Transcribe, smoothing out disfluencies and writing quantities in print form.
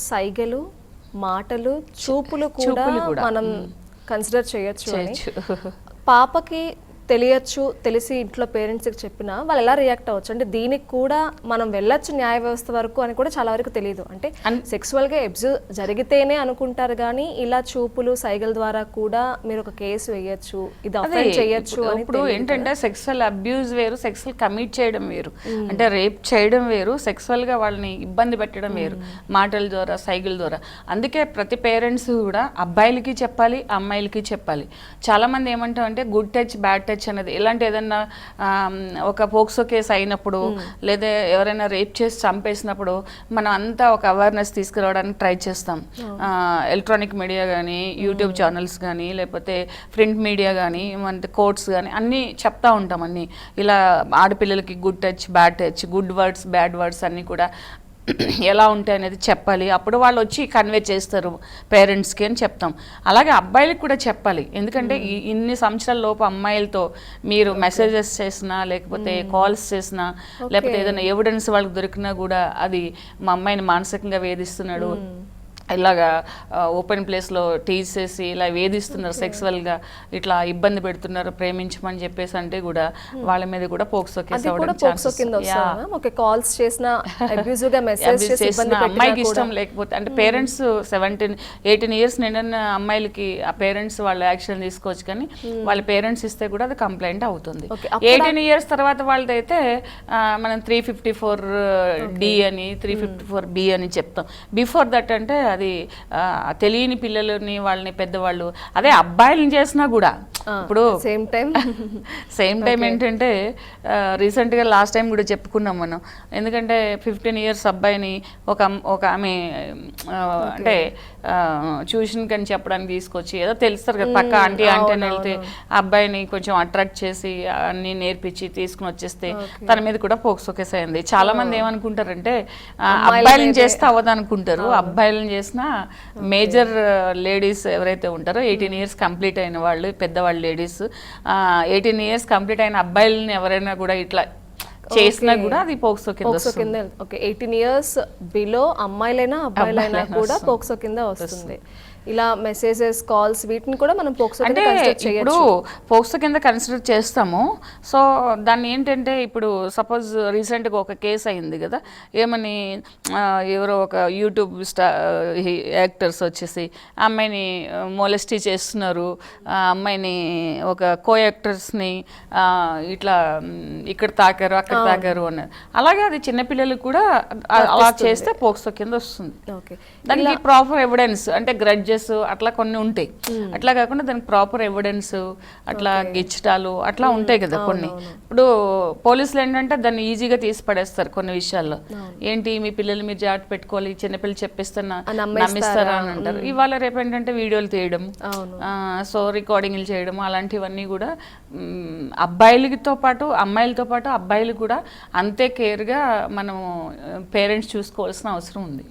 సైగలు, మాటలు, చూపులు కూడా మనం కన్సిడర్ చేయొచ్చు అని. పాపకి తెలియచ్చు, తెలిసి ఇంట్లో పేరెంట్స్కి చెప్పినా వాళ్ళు ఎలా రియాక్ట్ అవ్వచ్చు అంటే దీనికి కూడా మనం వెళ్ళొచ్చు న్యాయ వ్యవస్థ వరకు అని కూడా చాలా వరకు తెలియదు. అంటే సెక్సువల్గా అబ్యూజ్ జరిగితేనే అనుకుంటారు కానీ ఇలా చూపులు సైగల ద్వారా కూడా మీరు ఒక కేసు వేయచ్చు, ఇది అఫెండ్ చేయొచ్చు అని. ఇప్పుడు ఏంటంటే సెక్సువల్ అబ్యూజ్ వేరు, సెక్సువల్ కమిట్ చేయడం వేరు. అంటే రేప్ చేయడం వేరు, సెక్సువల్గా వాళ్ళని ఇబ్బంది పెట్టడం వేరు, మాటల ద్వారా సైగల ద్వారా. అందుకే ప్రతి పేరెంట్స్ కూడా అబ్బాయిలకి చెప్పాలి, అమ్మాయిలకి చెప్పాలి. చాలామంది ఏమంటామంటే గుడ్ టచ్ బ్యాడ్ టచ్ అనేది, ఇలాంటి ఏదన్నా ఒక పోక్సో కేసు అయినప్పుడు లేదా ఎవరైనా రేప్ చేసి చంపేసినప్పుడు మనం అంతా ఒక అవేర్నెస్ తీసుకురావడానికి ట్రై చేస్తాం. ఎలక్ట్రానిక్ మీడియా కానీ, యూట్యూబ్ ఛానల్స్ కానీ, లేకపోతే ప్రింట్ మీడియా కానీ, మన కోర్ట్స్ కానీ అన్నీ చెప్తా ఉంటాం. అన్నీ ఇలా ఆడపిల్లలకి good touch bad touch, good words bad words అన్నీ కూడా ఎలా ఉంటాయి అనేది చెప్పాలి. అప్పుడు వాళ్ళు వచ్చి కన్వే చేస్తారు పేరెంట్స్కి అని చెప్తాం. అలాగే అబ్బాయిలకు కూడా చెప్పాలి. ఎందుకంటే ఇన్ని సంవత్సరాల లోపు అమ్మాయిలతో మీరు మెసేజెస్ చేసినా, లేకపోతే కాల్స్ చేసినా, లేకపోతే ఏదైనా ఎవిడెన్స్ వాళ్ళకి దొరికినా కూడా అది మా అమ్మాయిని మానసికంగా వేధిస్తున్నాడు, ఇలాగా ఓపెన్ ప్లేస్లో టీజ్ చేసి ఇలా వేధిస్తున్నారు, సెక్సువల్గా ఇట్లా ఇబ్బంది పెడుతున్నారు, ప్రేమించమని చెప్పేసి అంటే కూడా వాళ్ళ మీద కూడా పోక్సో కేసు అమ్మాయికి ఇష్టం లేకపోతే. అంటే పేరెంట్స్ 17-18 ఇయర్స్ నిండిన అమ్మాయిలకి ఆ పేరెంట్స్ వాళ్ళు యాక్షన్ తీసుకోవచ్చు, కానీ వాళ్ళ పేరెంట్స్ ఇస్తే కూడా అది కంప్లైంట్ అవుతుంది. 18 ఇయర్స్ తర్వాత వాళ్ళదైతే మనం 354D అని 354B అని చెప్తాం. బిఫోర్ దట్ అంటే అది తెలియని పిల్లలని వాళ్ళని పెద్దవాళ్ళు, అదే అబ్బాయిలను చేసినా కూడా ఇప్పుడు సేమ్ టైం ఏంటంటే రీసెంట్గా లాస్ట్ టైం కూడా చెప్పుకున్నాం మనం. ఎందుకంటే 15 ఇయర్స్ అబ్బాయిని ఒక ఆమె అంటే ట్యూషన్ కని చెప్పడానికి తీసుకొచ్చి, ఏదో తెలుస్తారు కదా పక్క ఆంటీ అని వెళ్తే అబ్బాయిని కొంచెం అట్రాక్ట్ చేసి అన్ని నేర్పించి తీసుకుని వచ్చేస్తే తన మీద కూడా పోక్సో కేసు అయింది. చాలా మంది ఏమనుకుంటారంటే అబ్బాయిలను చేస్తే అవ్వదు అనుకుంటారు. అబ్బాయిలను చేసిన మేజర్ లేడీస్ ఎవరైతే ఉంటారో 18 ఇయర్స్ కంప్లీట్ అయిన వాళ్ళు, పెద్దవాళ్ళు లేడీస్, 18 ఇయర్స్ కంప్లీట్ అయిన అబ్బాయిలని ఎవరైనా కూడా ఇట్లా చేసినా కూడా అది పోక్సో కింద. 18 ఇయర్స్ బిలో అమ్మాయిలైనా అబ్బాయిలైనా కూడా పోక్సో కింద వస్తుంది. ఇలా మెసేజెస్ కాల్స్ వీటిని కూడా మనం పోక్సో అంటే ఇప్పుడు పోక్సో కింద కన్సిడర్ చేస్తాము. సో దాన్ని ఏంటంటే ఇప్పుడు సపోజ్ రీసెంట్గా ఒక కేసు అయింది కదా, ఏమని ఎవరో ఒక యూట్యూబ్ యాక్టర్స్ వచ్చేసి అమ్మాయిని మొలెస్టీ చేస్తున్నారు, అమ్మాయిని ఒక కో యాక్టర్స్ని ఇట్లా ఇక్కడ తాకారు అక్కడ తాకారు అన్నారు. అలాగే అది చిన్నపిల్లలకు కూడా అలా చేస్తే పోక్సో కింద వస్తుంది. దానికి ప్రాపర్ ఎవిడెన్స్ అంటే గ్రడ్జ్ అట్లా కొన్ని ఉంటాయి. అట్లా కాకుండా దానికి ప్రాపర్ ఎవిడెన్స్, అట్లా గిచ్చటాలు అట్లా ఉంటాయి కదా కొన్ని. ఇప్పుడు పోలీసులు ఏంటంటే దాన్ని ఈజీగా తీసి పడేస్తారు కొన్ని విషయాల్లో. ఏంటి మీ పిల్లలు మీరు జాగ్రత్త పెట్టుకోవాలి, చిన్నపిల్లలు చెప్పిస్తున్నా నమ్మిస్తారా అని అంటారు. ఇవాళ రేపు ఏంటంటే వీడియోలు తీయడం, సో రికార్డింగ్లు చేయడం, అలాంటివన్నీ కూడా అబ్బాయిలతో పాటు అమ్మాయిలతో పాటు అబ్బాయిలు కూడా అంతే కేర్గా మనం పేరెంట్స్ చూసుకోవాల్సిన అవసరం ఉంది.